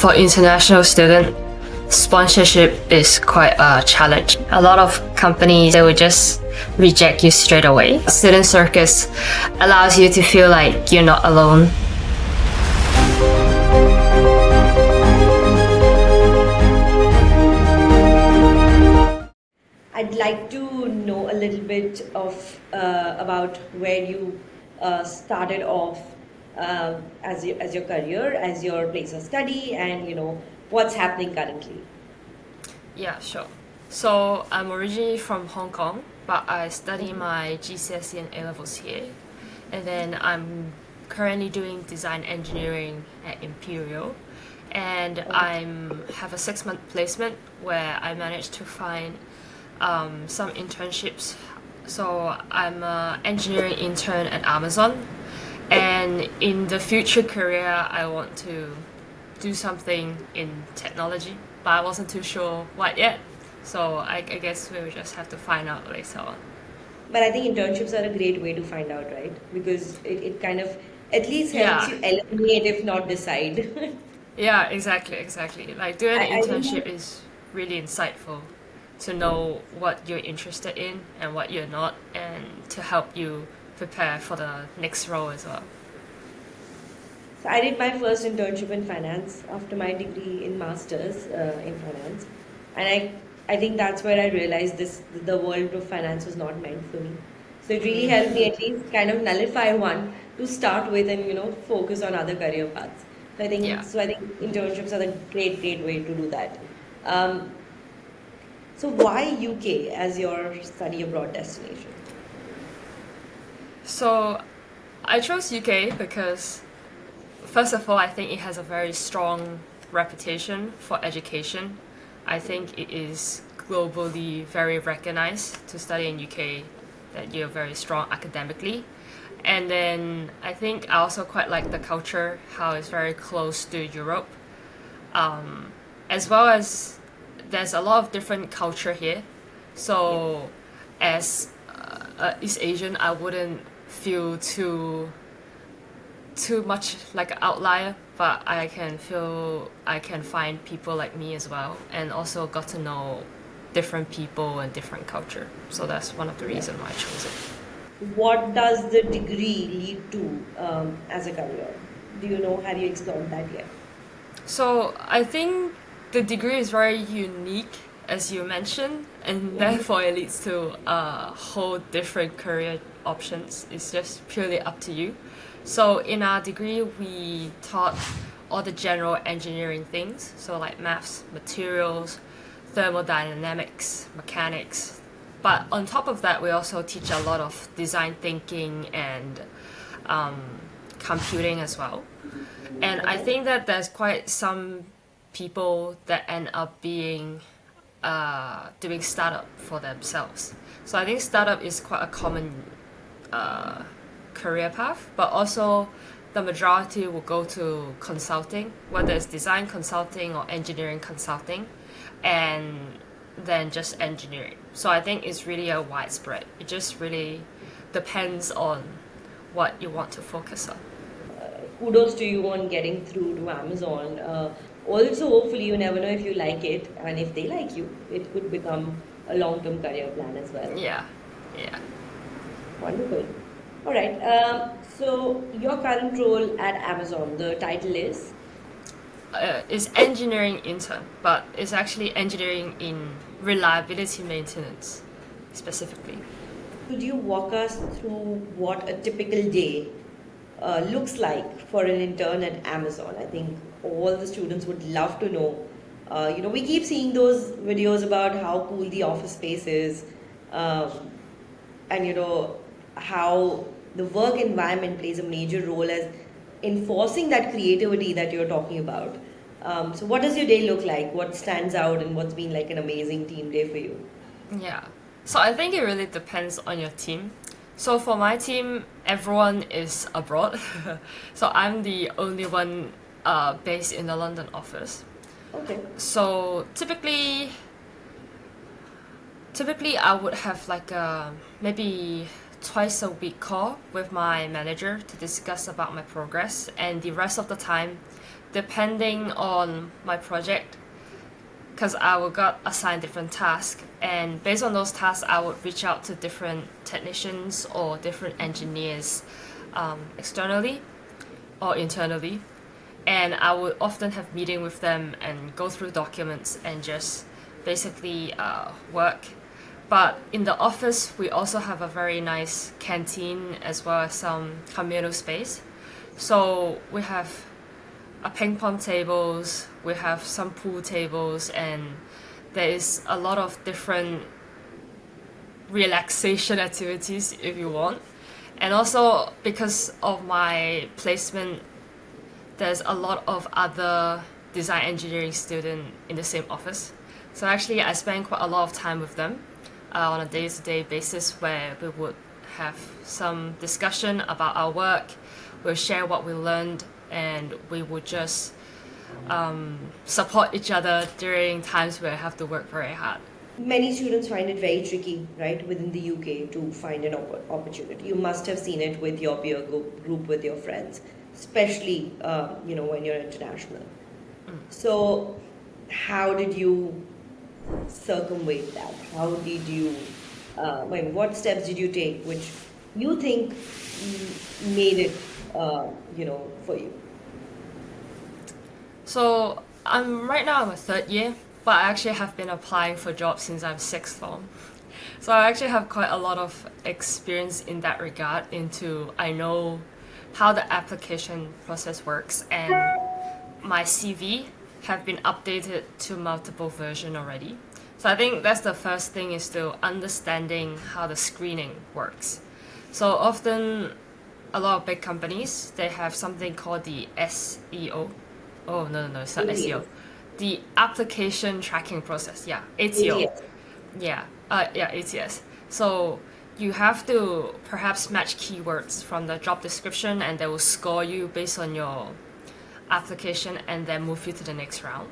for international student, sponsorship is quite a challenge. A lot of companies, they would just reject you straight away. Student Circus allows you to feel like you're not alone. I'd like to know a little bit of about where you started off as your career, as your place of study, and what's happening currently. Yeah, sure. So I'm originally from Hong Kong, but I study my GCSE and A-levels here. And then I'm currently doing design engineering at Imperial. And I have a 6-month placement where I managed to find some internships. So I'm an engineering intern at Amazon. And in the future career, I want to do something in technology, but I wasn't too sure what yet. So I guess we will just have to find out later on. But I think internships are a great way to find out, right? Because it kind of at least helps Yeah, you eliminate, if not decide. yeah, exactly. Like doing an I think internship is really insightful to know what you're interested in and what you're not, and to help you prepare for the next role as well. so. I did my first internship in finance after my degree in masters in finance, and I think that's where I realized the world of finance was not meant for me. So it really helped me at least kind of nullify one to start with, and focus on other career paths. Yeah. I think internships are the great way to do that. Um, so why UK as your study abroad destination? So I chose UK because, first of all, I think it has a very strong reputation for education. I think it is globally very recognized to study in UK, that you're very strong academically. And then I think I also quite like the culture, how it's very close to Europe, as well as there's a lot of different culture here. So as East Asian, I wouldn't feel too much like an outlier, but I can feel I can find people like me as well, and also got to know different people and different culture. So that's one of the Yeah. reasons why I chose it. What does the degree lead to as a career? Do you know? Have you explored that yet? So I think the degree is very unique, as you mentioned, and therefore it leads to a whole different career options. It's just purely up to you. So in our degree, we taught all the general engineering things, so like maths, materials, thermodynamics, mechanics. But on top of that, we also teach a lot of design thinking and um, computing as well. And I Okay. think that there's quite some people that end up being doing startup for themselves. So I think startup is quite a common uh, career path, but also the majority will go to consulting, whether it's design consulting or engineering consulting, and then just engineering. So I think it's really a widespread. It just really depends on what you want to focus on. Kudos to you on getting through to Amazon. Also, hopefully, you never know if you like it, and if they like you, it could become a long-term career plan as well. Yeah, yeah. Wonderful. All right. So your current role at Amazon, the title is. It's engineering intern, but it's actually engineering in reliability maintenance specifically. Could you walk us through what a typical day looks like for an intern at Amazon? I think all the students would love to know. We keep seeing those videos about how cool the office space is, um, and how the work environment plays a major role as enforcing that creativity that you're talking about. So, what does your day look like? What stands out, and what's been like an amazing team day for you? Yeah. So I think it really depends on your team. So for my team, everyone is abroad. So I'm the only one based in the London office. Okay. So typically I would have like a maybe twice a week call with my manager to discuss about my progress, and the rest of the time depending on my project, because I will got assigned different tasks, and based on those tasks I would reach out to different technicians or different engineers, externally or internally, and I would often have meeting with them and go through documents and just basically work. But in the office we also have a very nice canteen as well as some communal space, so we have a ping pong tables, we have some pool tables, and there is a lot of different relaxation activities if you want. And also because of my placement, there's a lot of other design engineering students in the same office. So actually I spend quite a lot of time with them on a day-to-day basis, where we would have some discussion about our work, we'll share what we learned, and we would just support each other during times where I have to work very hard. Many students find it very tricky, right, within the UK to find an opportunity. You must have seen it with your peer group, with your friends, especially when you're international. So, how did you circumvent that? How did you? What steps did you take, which you think made it, for you? So right now I'm a third year, but I actually have been applying for jobs since I'm sixth form. So I actually have quite a lot of experience in that regard. I know how the application process works, and my CV have been updated to multiple version already. So I think that's the first thing, is to understanding how the screening works. So often a lot of big companies, they have something called the SEO. Oh, no, it's not SEO. The application tracking process. Yeah, ATO. ATS. Yeah, ATS. So you have to perhaps match keywords from the job description, and they will score you based on your application and then move you to the next round.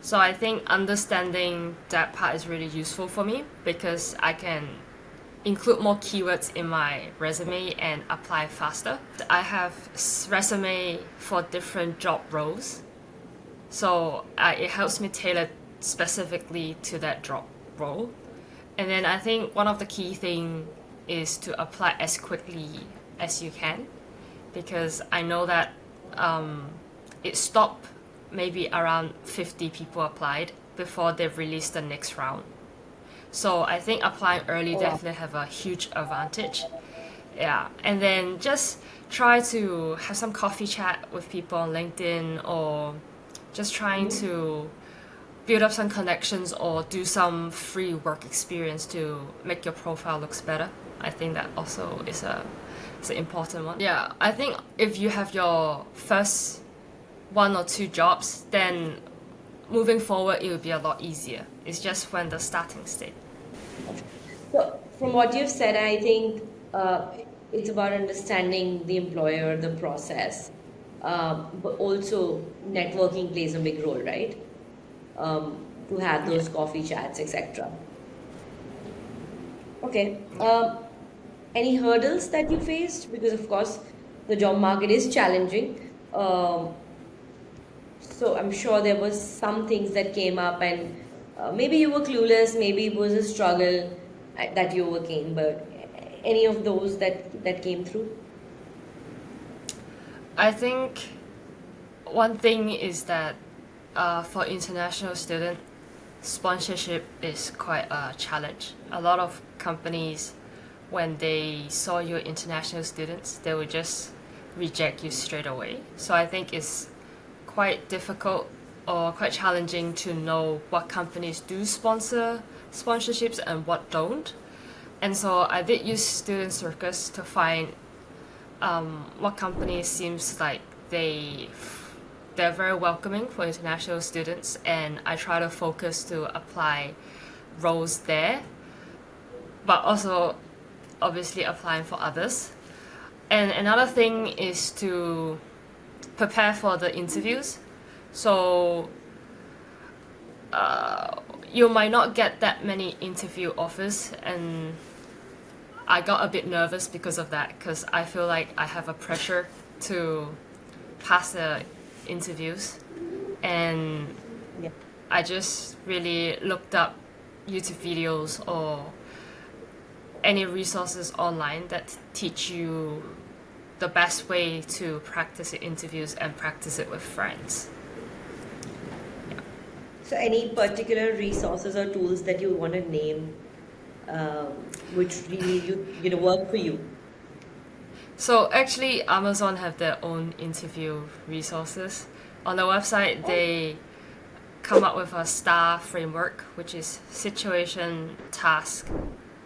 So I think understanding that part is really useful for me, because I can include more keywords in my resume and apply faster. I have resume for different job roles, so it helps me tailor specifically to that job role. And then I think one of the key thing is to apply as quickly as you can, because I know that it stopped maybe around 50 people applied before they've released the next round. So I think applying early definitely have a huge advantage. Yeah, and then just try to have some coffee chat with people on LinkedIn, or just trying to build up some connections or do some free work experience to make your profile looks better. I think that also is it's an important one. Yeah, I think if you have your first one or two jobs, then moving forward it will be a lot easier. It's just when the starting state. So, from what you've said, I think it's about understanding the employer, the process, but also networking plays a big role, right? To have those coffee chats, etc. Okay. Any hurdles that you faced? Because, of course, the job market is challenging. So, I'm sure there was some things that came up, and maybe you were clueless, maybe it was a struggle that you overcame, but any of those that came through? I think one thing is that for international student, sponsorship is quite a challenge. A lot of companies, when they saw you're international students, they would just reject you straight away. So I think it's quite difficult or quite challenging to know what companies do sponsor sponsorships and what don't. And so I did use Student Circus to find what companies seems like they're very welcoming for international students, and I try to focus to apply roles there, but also obviously applying for others. And another thing is to prepare for the interviews. So you might not get that many interview offers, and I got a bit nervous because of that, because I feel like I have a pressure to pass the interviews, and Yeah. I just really looked up YouTube videos or any resources online that teach you the best way to practice the interviews and practice it with friends. So, any particular resources or tools that you want to name, um, which really work for you? So actually, Amazon have their own interview resources. On the website, they come up with a STAR framework, which is situation, task,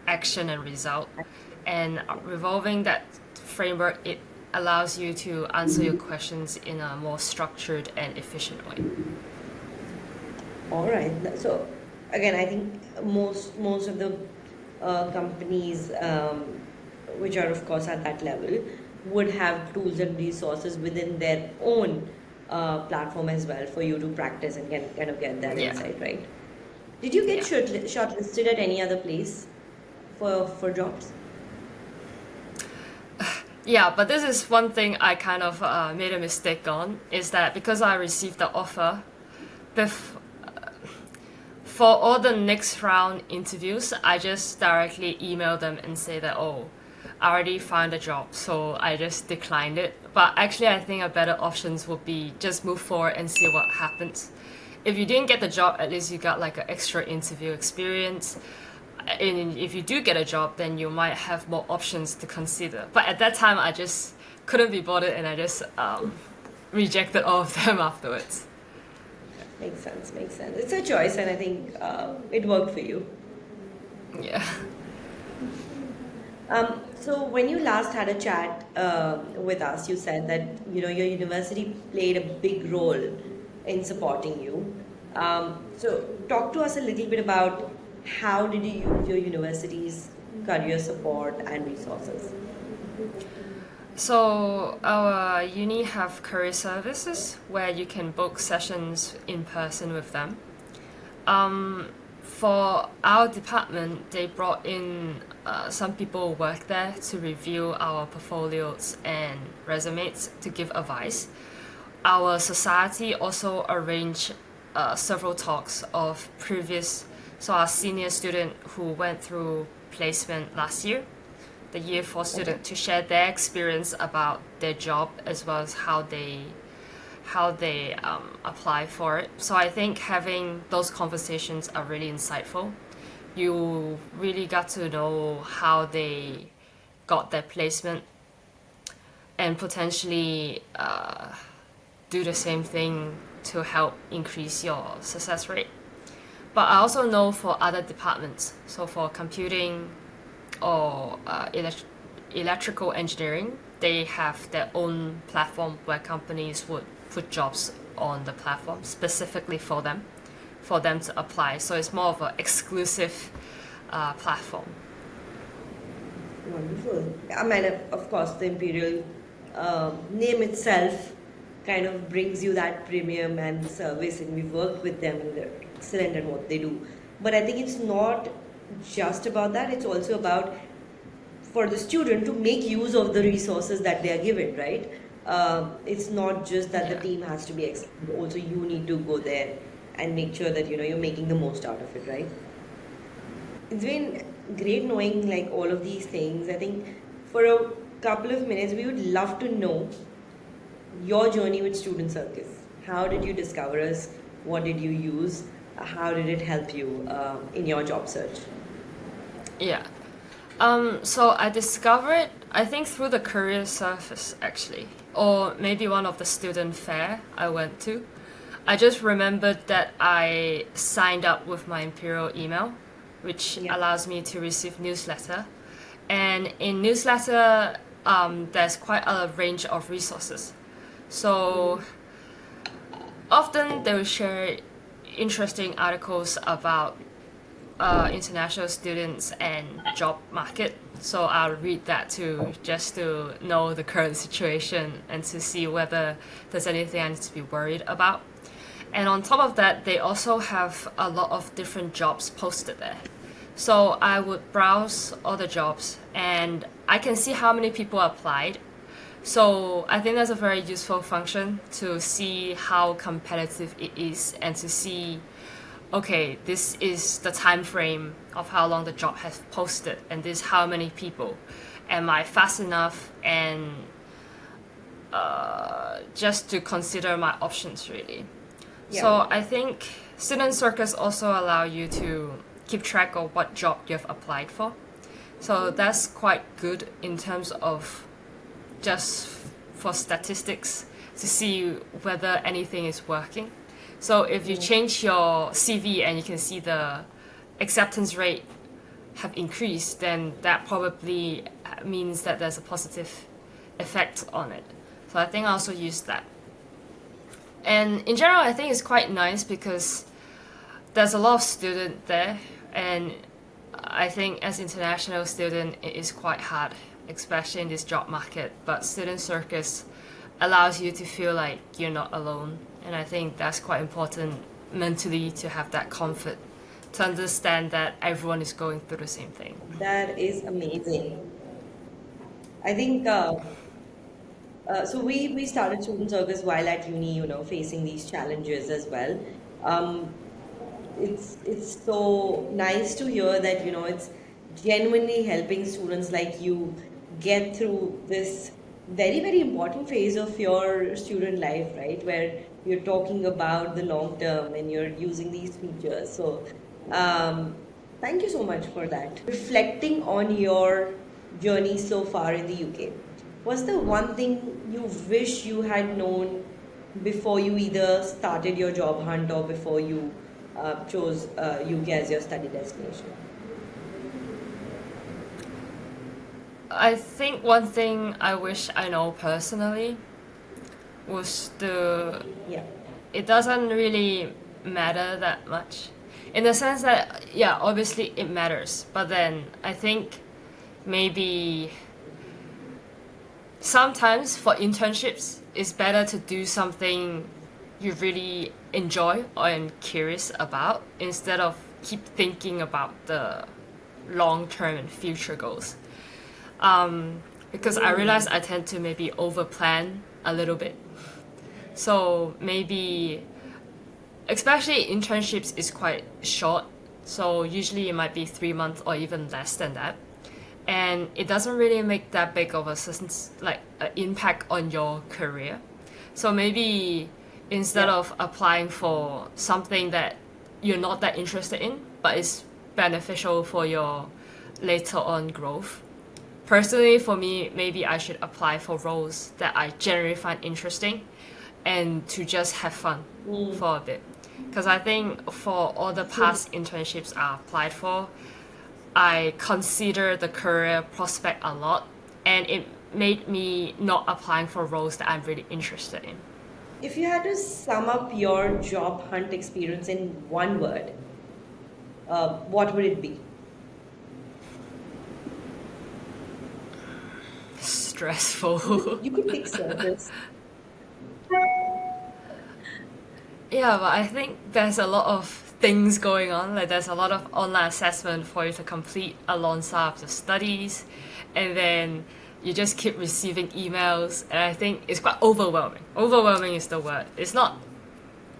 action, and result. And revolving that framework, it allows you to answer your questions in a more structured and efficient way. All right. So, again, I think most of the companies, which are of course at that level, would have tools and resources within their own platform as well for you to practice and kind of get that Yeah. insight, right? Did you get Yeah. shortlisted at any other place for jobs? Yeah, but this is one thing I kind of made a mistake on, is that because I received the offer, bef- for all the next round interviews, I just directly emailed them and say that, oh, I already found a job, so I just declined it. But actually, I think a better options would be just move forward and see what happens. If you didn't get the job, at least you got like an extra interview experience. And if you do get a job, then you might have more options to consider. But at that time, I just couldn't be bothered, and I just rejected all of them afterwards. Makes sense. Makes sense. It's a choice, and I think it worked for you. Yeah. So when you last had a chat with us, you said that your university played a big role in supporting you. So talk to us a little bit about how did you use your university's career support and resources. So our uni have career services where you can book sessions in person with them. For our department, they brought in some people who work there to review our portfolios and resumes to give advice. Our society also arranged several talks of so our senior student who went through placement last year, the year 4 student, to share their experience about their job as well as how they apply for it. So I think having those conversations are really insightful. You really got to know how they got their placement and potentially do the same thing to help increase your success rate. But I also know for other departments, so for computing or electrical engineering, they have their own platform where companies would put jobs on the platform specifically for them to apply. So it's more of an exclusive platform. Wonderful. I mean, of course, the Imperial name itself kind of brings you that premium and service, and we've worked with them and they're excellent at what they do. But I think it's not just about that, it's also about for the student to make use of the resources that they are given, right? It's not just that the Yeah. team has to be excellent, also you need to go there and make sure that you're making the most out of it, right? It's been great knowing like all of these things. I think for a couple of minutes we would love to know your journey with Student Circus. How did you discover us? What did you use? How did it help you in your job search? Yeah. So I discovered, I think through the career service actually, or maybe one of the student fair I went to. I just remembered that I signed up with my Imperial email, which Yeah. allows me to receive newsletter. And in newsletter, there's quite a range of resources. So often they will share interesting articles about international students and job market. So I'll read that too, just to know the current situation and to see whether there's anything I need to be worried about. And on top of that, they also have a lot of different jobs posted there. So I would browse all the jobs and I can see how many people applied. So I think that's a very useful function to see how competitive it is and to see, okay, this is the time frame of how long the job has posted and this how many people. Am I fast enough? And just to consider my options really. Yeah. So I think Student Circus also allow you to keep track of what job you've applied for. So that's quite good in terms of just for statistics to see whether anything is working. So if you change your CV and you can see the acceptance rate have increased, then that probably means that there's a positive effect on it. So I think I also use that. And in general, I think it's quite nice because there's a lot of student there, and I think as international student, it is quite hard, especially in this job market. But Student Circus allows you to feel like you're not alone, and I think that's quite important mentally to have that comfort, to understand that everyone is going through the same thing. That is amazing. I think so. We started Student Circus while at uni, facing these challenges as well. Um, it's so nice to hear that it's genuinely helping students like you get through this very very important phase of your student life, right, where you're talking about the long term and you're using these features. So um, thank you so much for that. Reflecting on your journey so far in the UK, what's the one thing you wish you had known before you either started your job hunt or before you chose UK as your study destination? I think one thing I wish I know personally was Yeah. it doesn't really matter that much. In the sense that, yeah, obviously it matters, but then I think maybe sometimes for internships, it's better to do something you really enjoy or am curious about instead of keep thinking about the long term and future goals. Because I realize I tend to maybe over plan a little bit. So maybe, especially internships is quite short. So usually it might be 3 months or even less than that. And it doesn't really make that big of a impact on your career. So maybe instead of applying for something that you're not that interested in, but is beneficial for your later on growth. Personally, for me, maybe I should apply for roles that I generally find interesting and to just have fun for a bit. Because I think for all the past internships I applied for, I consider the career prospect a lot, and it made me not applying for roles that I'm really interested in. If you had to sum up your job hunt experience in one word, what would it be? Stressful. You could pick service. Yeah, but I think there's a lot of things going on. Like there's a lot of online assessment for you to complete alongside of your studies, and then you just keep receiving emails, and I think it's quite overwhelming. Overwhelming is the word. It's not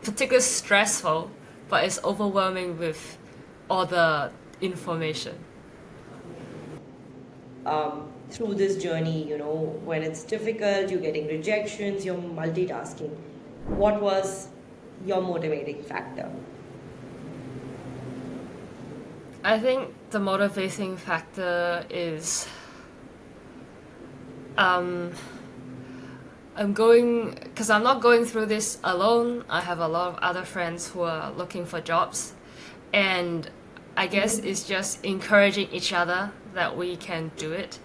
particularly stressful, but it's overwhelming with all the information. Through this journey, when it's difficult, you're getting rejections, you're multitasking. What was your motivating factor? I think the motivating factor is um, because I'm not going through this alone. I have a lot of other friends who are looking for jobs, and I guess it's just encouraging each other that we can do it.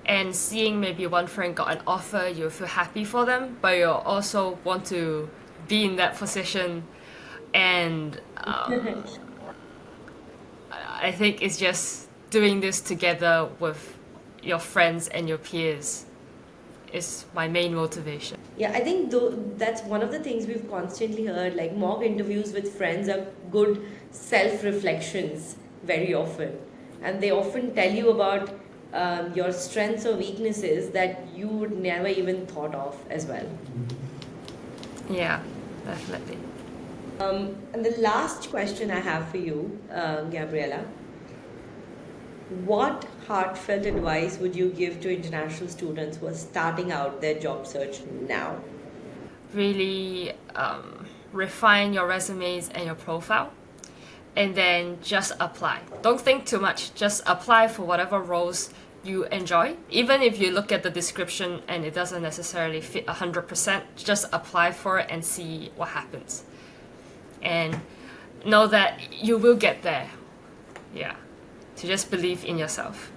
And seeing maybe one friend got an offer, you feel happy for them, but you also want to be in that position. And I think it's just doing this together with your friends and your peers is my main motivation. Yeah, I think that's one of the things we've constantly heard. Like mock interviews with friends are good self reflections very often, and they often tell you about your strengths or weaknesses that you would never even thought of as well. Yeah, definitely. And the last question I have for you, Gabriela, what heartfelt advice would you give to international students who are starting out their job search now? Really refine your resumes and your profile, and then just apply. Don't think too much. Just apply for whatever roles you enjoy. Even if you look at the description and it doesn't necessarily fit 100%, just apply for it and see what happens. And know that you will get there. Yeah. To just believe in yourself.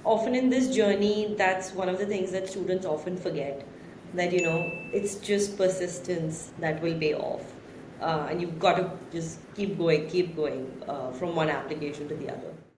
Often in this journey, that's one of the things that students often forget, that it's just persistence that will pay off, and you've got to just keep going from one application to the other.